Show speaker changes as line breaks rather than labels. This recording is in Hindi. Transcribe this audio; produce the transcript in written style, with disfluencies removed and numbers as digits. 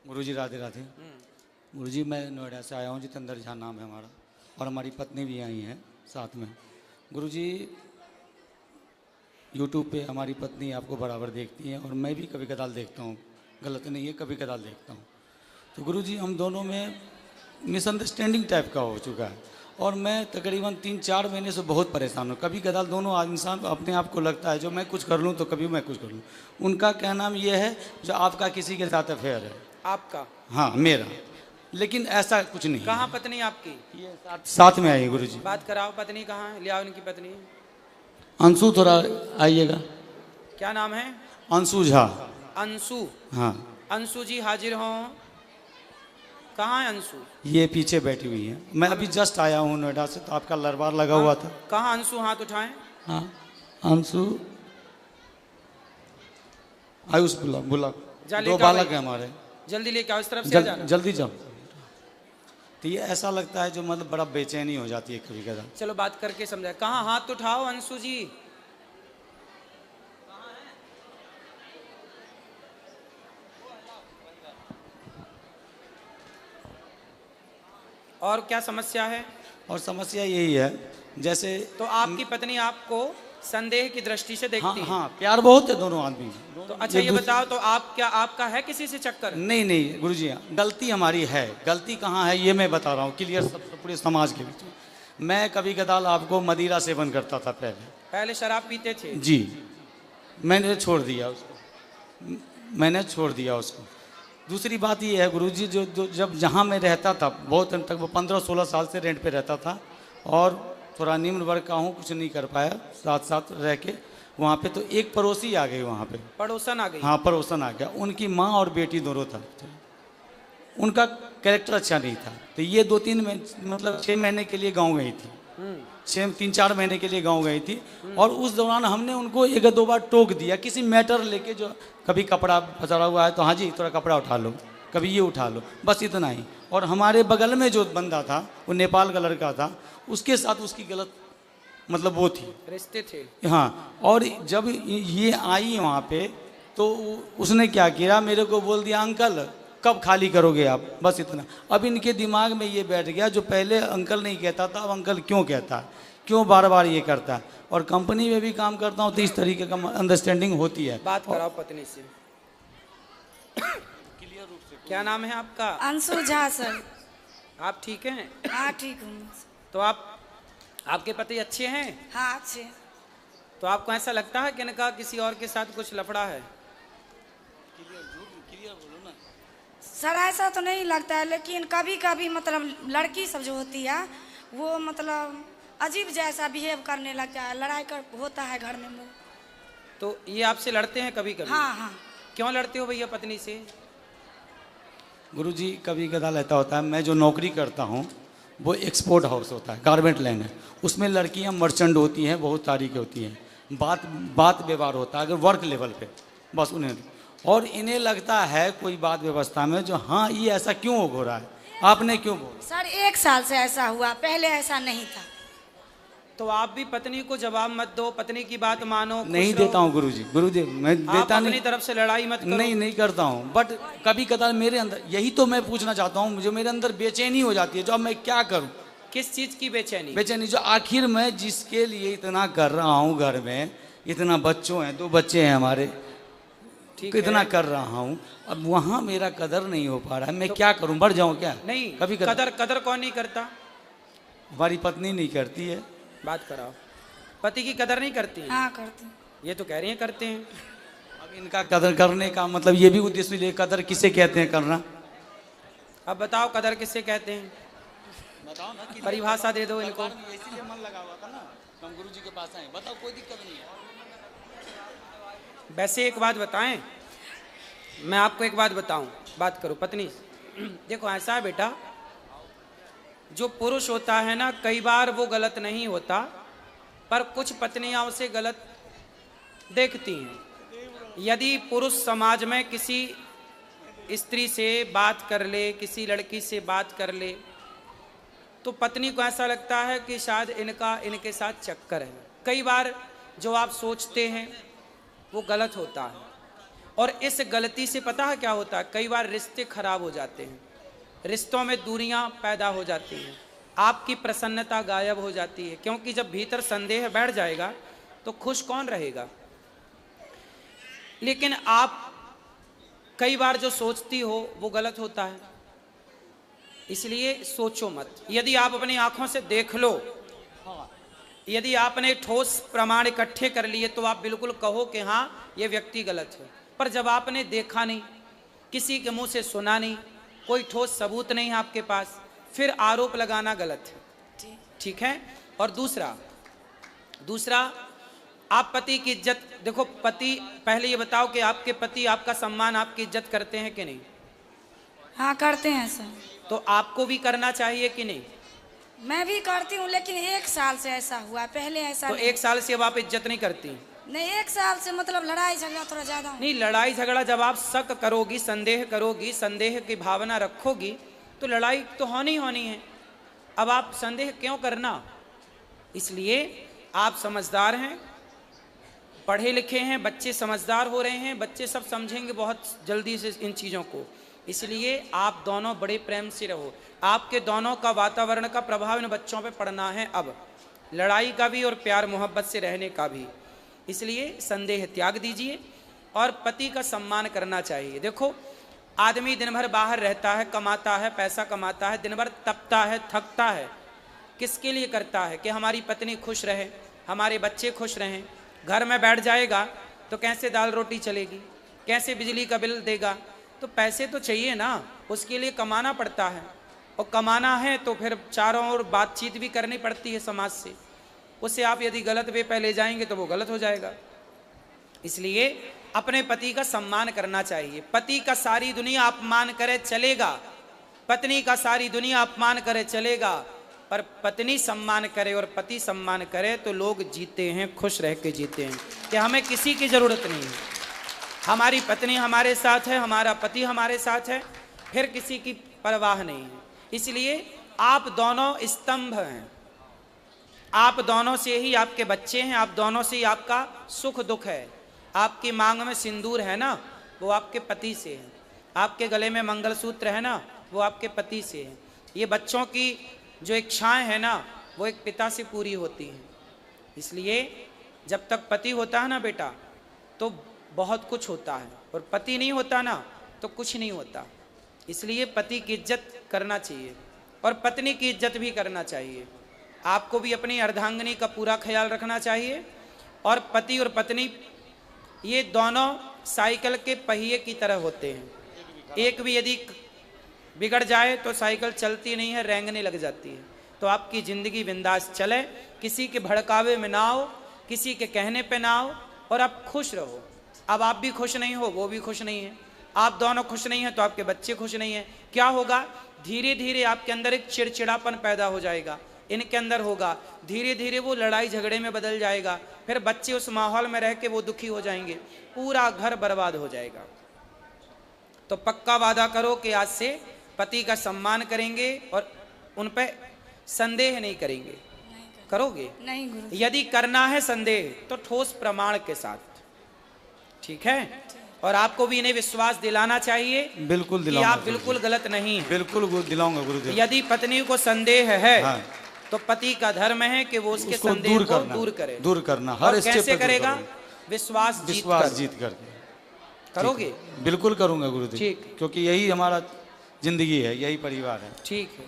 गुरुजी राधे राधे। गुरुजी मैं नोएडा से आया हूँ, जितेंद्र झा नाम है हमारा, और हमारी पत्नी भी आई है साथ में। गुरुजी यूट्यूब पे हमारी पत्नी आपको बराबर देखती है और मैं भी कभी कदाल देखता हूँ, गलत नहीं है, कभी कदाल देखता हूँ। तो गुरुजी हम दोनों में मिसअंडरस्टैंडिंग टाइप का हो चुका है और मैं तकरीबन 3-4 महीने से बहुत परेशान हूँ। कभी कदाल दोनों इंसान अपने आप को लगता है जो मैं कुछ कर लूँ तो कभी मैं कुछ कर लूँ। उनका कहना ये है जो आपका किसी के साथ अफेयर है।
आपका?
हाँ मेरा, लेकिन ऐसा कुछ नहीं।
कहाँ पत्नी आपकी?
ये साथ में आई गुरुजी।
बात कराओ, पत्नी कहाँ है? ले आओ इनकी पत्नी।
अंशु थोड़ा आइएगा।
क्या नाम है?
अंशु झा।
अंशु?
हाँ।
अंशु जी हाजिर हों। कहाँ है अंशु?
ये पीछे बैठी हुई है। मैं अभी जस्ट आया हूँ नोएडा से, तो आपका लरबार लगा हुआ था।
कहाँ अंशु? हाथ उठाएं।
हाँ अंशु आयुष बुला 2 बालक है हमारे।
जल्दी लेके आओ, इस तरफ से आ जाना।
जल्दी जाओ। तो ये ऐसा लगता है जो मतलब बड़ा बेचैनी हो जाती है कभी कदा।
चलो बात करके समझाए। कहाँ? हाथ उठाओ अंशु जी। और क्या समस्या है?
और समस्या यही है जैसे
तो आपकी पत्नी आपको संदेह की दृष्टि से देखती है?
हाँ प्यार बहुत है दोनों आदमी।
तो अच्छा ये बताओ, तो आप क्या, आपका है किसी से चक्कर?
नहीं गुरुजी, गलती हमारी है। गलती कहाँ है ये मैं बता रहा हूँ क्लियर, सब पूरे समाज के बीच में। मैं कभी कदाल आपको मदिरा सेवन करता था पहले
शराब पीते थे
जी। मैंने छोड़ दिया उसको। दूसरी बात ये है गुरुजी, जो जब जहाँ मैं रहता था बहुत दिन तक, वो 15-16 साल से रेंट पे रहता था और थोड़ा निम्न वर्ग का हूँ, कुछ नहीं कर पाया साथ रह के वहाँ पे। तो एक पड़ोसी आ गई वहाँ पे,
पड़ोसन आ गई।
हाँ पड़ोसन आ गया। उनकी माँ और बेटी दोनों था। उनका कैरेक्टर अच्छा नहीं था। तो ये 2-3 मतलब 6 महीने के लिए गाँव गई थी। 3-4 महीने के लिए गाँव गई थी और उस दौरान हमने उनको 1-2 बार टोक दिया किसी मैटर लेके, जो कभी कपड़ा पसरा हुआ है तो हाँ जी थोड़ा कपड़ा उठा लो, कभी ये उठा लो, बस इतना ही। और हमारे बगल में जो बंदा था वो नेपाल का लड़का था, उसके साथ उसकी गलत मतलब वो थी,
रिश्ते थे।
हाँ। और जब ये आई वहाँ पे तो उसने क्या किया, मेरे को बोल दिया अंकल कब खाली करोगे आप, बस इतना। अब इनके दिमाग में ये बैठ गया, जो पहले अंकल नहीं कहता था अब अंकल क्यों कहता है, क्यों बार बार ये करता है। और कंपनी में भी काम करता हूँ तो इस तरीके का अंडरस्टैंडिंग होती है।
बात कराओ पत्नी से। क्या नाम है आपका?
अंशु झा सर।
आप ठीक हैं?
हाँ ठीक हूँ।
तो आपके पति अच्छे हैं?
हाँ अच्छे।
तो आपको ऐसा लगता है कि इनका किसी और के साथ कुछ लफड़ा है?
सर ऐसा तो नहीं लगता है, लेकिन कभी कभी मतलब लड़की सब जो होती है वो मतलब अजीब जैसा बिहेव करने लगता है, लड़ाई कर होता है घर में।
तो ये आपसे लड़ते हैं कभी कभी?
हाँ।
क्यों लड़ते हो भैया पत्नी से?
गुरुजी कभी कदाल ऐसा होता है, मैं जो नौकरी करता हूँ वो एक्सपोर्ट हाउस होता है, गारमेंट लाइन है, उसमें लड़कियाँ मर्चेंट होती हैं, बहुत सारी की होती हैं। बात व्यवहार होता है अगर वर्क लेवल पे, बस उन्हें। और इन्हें लगता है कोई बात व्यवस्था में जो हाँ ये ऐसा क्यों हो रहा है, आपने क्यों बोला?
सर 1 साल से ऐसा हुआ, पहले ऐसा नहीं था।
तो आप भी पत्नी को जवाब मत दो, पत्नी की बात मानो।
नहीं देता हूँ गुरुजी मैं देता नहीं।
अपनी तरफ से लड़ाई मत करो।
नहीं करता हूँ, बट कभी कदार मेरे अंदर, यही तो मैं पूछना चाहता हूँ, मुझे मेरे अंदर बेचैनी हो जाती है, जो अब मैं क्या करूँ।
किस चीज की बेचैनी?
बेचैनी जो आखिर मैं जिसके लिए इतना कर रहा हूँ, घर में इतना बच्चों हैं, 2 बच्चे हैं हमारे, इतना कर रहा हूँ, अब वहाँ मेरा कदर नहीं हो पा रहा है। मैं क्या करूँ, बढ़ जाऊँ क्या?
नहीं,
कभी
कदर कौन नहीं करता?
हमारी पत्नी नहीं करती है।
बात कराओ। पति की कदर नहीं करती है?
हाँ करती।
ये तो कह रही हैं करते हैं।
अब इनका कदर करने का मतलब ये भी उद्देश्य ले, कदर किसे कहते हैं करना?
अब बताओ कदर किसे कहते हैं?
बताओ ना,
परिभाषा दे दो इनको।
इसीलिए मन लगा हुआ था ना, हम गुरुजी के पास आए। बताओ, कोई दिक्कत नहीं है।
वैसे एक बात बताएं, मैं आपको एक बात बताऊं, बात करो पत्नी। देखो ऐसा है बेटा, जो पुरुष होता है ना, कई बार वो गलत नहीं होता, पर कुछ पत्नियां उसे गलत देखती हैं। यदि पुरुष समाज में किसी स्त्री से बात कर ले, किसी लड़की से बात कर ले, तो पत्नी को ऐसा लगता है कि शायद इनके साथ चक्कर है। कई बार जो आप सोचते हैं वो गलत होता है। और इस गलती से पता है क्या होता है, कई बार रिश्ते खराब हो जाते हैं, रिश्तों में दूरियां पैदा हो जाती हैं, आपकी प्रसन्नता गायब हो जाती है, क्योंकि जब भीतर संदेह बैठ जाएगा तो खुश कौन रहेगा। लेकिन आप कई बार जो सोचती हो वो गलत होता है, इसलिए सोचो मत। यदि आप अपनी आंखों से देख लो, यदि आपने ठोस प्रमाण इकट्ठे कर लिए तो आप बिल्कुल कहो कि हाँ ये व्यक्ति गलत है। पर जब आपने देखा नहीं, किसी के मुंह से सुना नहीं, कोई ठोस सबूत नहीं है आपके पास, फिर आरोप लगाना गलत है। ठीक है। और दूसरा आप पति की इज्जत देखो। पति, पहले ये बताओ कि आपके पति आपका सम्मान, आपकी इज्जत करते हैं कि नहीं?
हाँ करते हैं सर।
तो आपको भी करना चाहिए कि नहीं?
मैं भी करती हूँ, लेकिन 1 साल से ऐसा हुआ, पहले ऐसा
तो
नहीं।
1 साल से अब आप इज्जत नहीं करती?
नहीं, 1 साल से मतलब लड़ाई झगड़ा थोड़ा ज्यादा हो।
नहीं, लड़ाई झगड़ा जब आप शक करोगी, संदेह करोगी, संदेह की भावना रखोगी तो लड़ाई तो होनी है। अब आप संदेह क्यों करना? इसलिए आप समझदार हैं, पढ़े लिखे हैं, बच्चे समझदार हो रहे हैं, बच्चे सब समझेंगे बहुत जल्दी से इन चीज़ों को। इसलिए आप दोनों बड़े प्रेम से रहो। आपके दोनों का वातावरण का प्रभाव इन बच्चों पे पड़ना है, अब लड़ाई का भी और प्यार मोहब्बत से रहने का भी। इसलिए संदेह त्याग दीजिए और पति का सम्मान करना चाहिए। देखो, आदमी दिन भर बाहर रहता है, कमाता है, पैसा कमाता है, दिन भर तपता है, थकता है, किसके लिए करता है? कि हमारी पत्नी खुश रहे, हमारे बच्चे खुश रहें। घर में बैठ जाएगा तो कैसे दाल रोटी चलेगी, कैसे बिजली का बिल देगा? तो पैसे तो चाहिए ना, उसके लिए कमाना पड़ता है, और कमाना है तो फिर चारों ओर बातचीत भी करनी पड़ती है समाज से। उसे आप यदि गलत वे पे ले जाएंगे तो वो गलत हो जाएगा। इसलिए अपने पति का सम्मान करना चाहिए। पति का सारी दुनिया अपमान करे चलेगा, पत्नी का सारी दुनिया अपमान करे चलेगा, पर पत्नी सम्मान करे और पति सम्मान करे तो लोग जीते हैं, खुश रह के जीते हैं, कि हमें किसी की जरूरत नहीं है। हमारी पत्नी हमारे साथ है, हमारा पति हमारे साथ है, फिर किसी की परवाह नहीं है। इसलिए आप दोनों स्तंभ हैं, आप दोनों से ही आपके बच्चे हैं, आप दोनों से ही आपका सुख दुख है। आपकी मांग में सिंदूर है ना, वो आपके पति से है। आपके गले में मंगलसूत्र है ना, वो आपके पति से है। ये बच्चों की जो इच्छाएं हैं ना, वो एक पिता से पूरी होती हैं। इसलिए जब तक पति होता है ना बेटा, तो बहुत कुछ होता है, और पति नहीं होता ना तो कुछ नहीं होता। इसलिए पति की इज्जत करना चाहिए और पत्नी की इज्जत भी करना चाहिए। आपको भी अपनी अर्धांगिनी का पूरा ख्याल रखना चाहिए। और पति और पत्नी ये दोनों साइकिल के पहिए की तरह होते हैं। एक भी यदि बिगड़ जाए तो साइकिल चलती नहीं है, रेंगने लग जाती है। तो आपकी ज़िंदगी बिंदास चले, किसी के भड़कावे में ना आओ, किसी के कहने पे ना आओ, और आप खुश रहो। अब आप भी खुश नहीं हो, वो भी खुश नहीं है, आप दोनों खुश नहीं हैं तो आपके बच्चे खुश नहीं हैं। क्या होगा? धीरे धीरे आपके अंदर एक चिड़चिड़ापन पैदा हो जाएगा, इनके अंदर होगा, धीरे धीरे वो लड़ाई झगड़े में बदल जाएगा, फिर बच्चे उस माहौल में रह के वो दुखी हो जाएंगे, पूरा घर बर्बाद हो जाएगा। तो पक्का वादा करो कि आज से पति का सम्मान करेंगे और उन पे संदेह नहीं करेंगे। करोगे?
नहीं गुरु।
यदि करना है संदेह तो ठोस प्रमाण के साथ, ठीक है? और आपको भी इन्हें विश्वास दिलाना चाहिए,
बिल्कुल
कि
दिलाऊंगा
आप बिल्कुल गलत नहीं हैं।
बिल्कुल दिलाऊंगा गुरुदेव।
यदि पत्नी को संदेह है,
हाँ।
तो पति का धर्म है कि वो उसके
उसको
संदेह को
दूर
करे।
दूर करना
और
हर स्टेप पे
कैसे
दूर
करेगा?
करूंगा।
विश्वास
जीत कर
करोगे?
बिल्कुल करूंगा गुरुदेव,
ठीक।
क्योंकि यही हमारा जिंदगी है, यही परिवार है।
ठीक है।